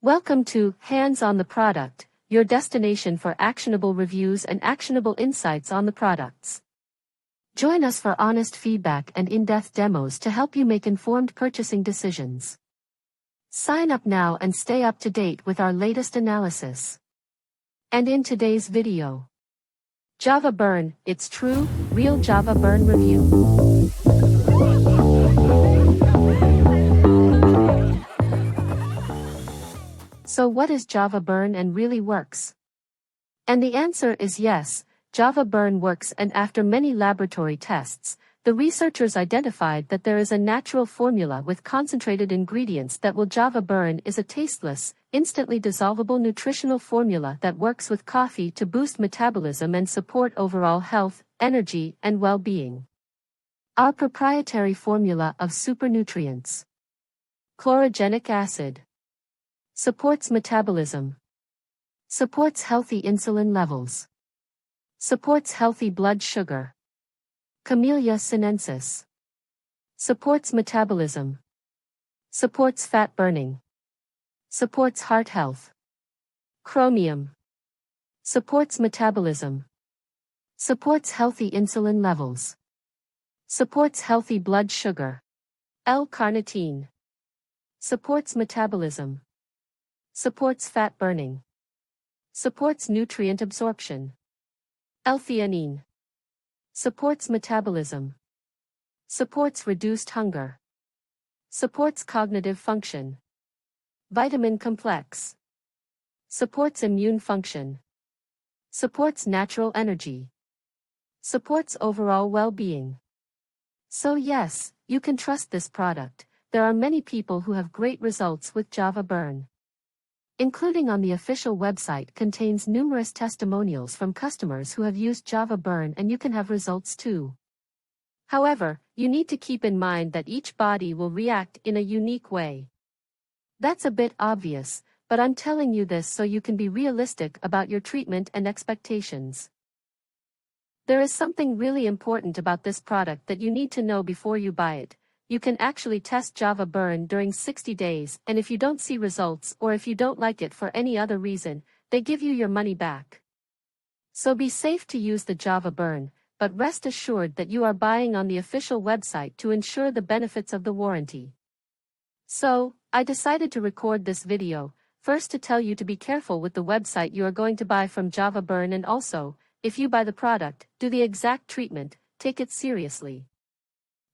Welcome to Hands on the Product, your destination for actionable reviews and actionable insights on the products. Join us for honest feedback and in-depth demos to help you make informed purchasing decisions. Sign up now and stay up to date with our latest analysis. And in today's video, Java Burn, it's true, real Java Burn review. So what is Java Burn and really works? And the answer is yes, Java Burn works, and after many laboratory tests, the researchers identified that there is a natural formula with concentrated ingredients that will Java Burn is a tasteless, instantly dissolvable nutritional formula that works with coffee to boost metabolism and support overall health, energy, and well-being. Our proprietary formula of super nutrients. Chlorogenic acid. Supports metabolism. Supports healthy insulin levels. Supports healthy blood sugar. Camellia Sinensis. Supports metabolism. Supports fat burning. Supports heart health. Chromium. Supports metabolism. Supports healthy insulin levels. Supports healthy blood sugar. Carnitine. Supports metabolism. Supports fat burning. Supports nutrient absorption. L-theanine. Supports metabolism. Supports reduced hunger. Supports cognitive function. Vitamin complex. Supports immune function. Supports natural energy. Supports overall well-being. So yes, you can trust this product. There are many people who have great results with Java Burn. Including on the official website contains numerous testimonials from customers who have used Java Burn, and you can have results too. However, you need to keep in mind that each body will react in a unique way. That's a bit obvious, but I'm telling you this so you can be realistic about your treatment and expectations. There is something really important about this product that you need to know before you buy it. You can actually test Java Burn during 60 days, and if you don't see results or if you don't like it for any other reason, they give you your money back. So be safe to use the Java Burn, but rest assured that you are buying on the official website to ensure the benefits of the warranty. So, I decided to record this video, first to tell you to be careful with the website you are going to buy from Java Burn, and also, if you buy the product, do the exact treatment, take it seriously.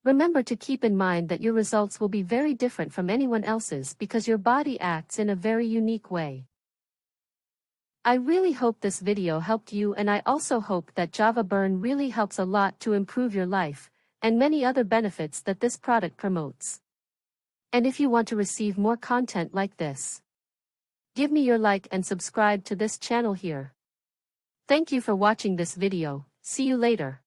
Remember to keep in mind that your results will be very different from anyone else's because your body acts in a very unique way. I really hope this video helped you, and I also hope that Java Burn really helps a lot to improve your life, and many other benefits that this product promotes. And if you want to receive more content like this, give me your like and subscribe to this channel here. Thank you for watching this video. See you later.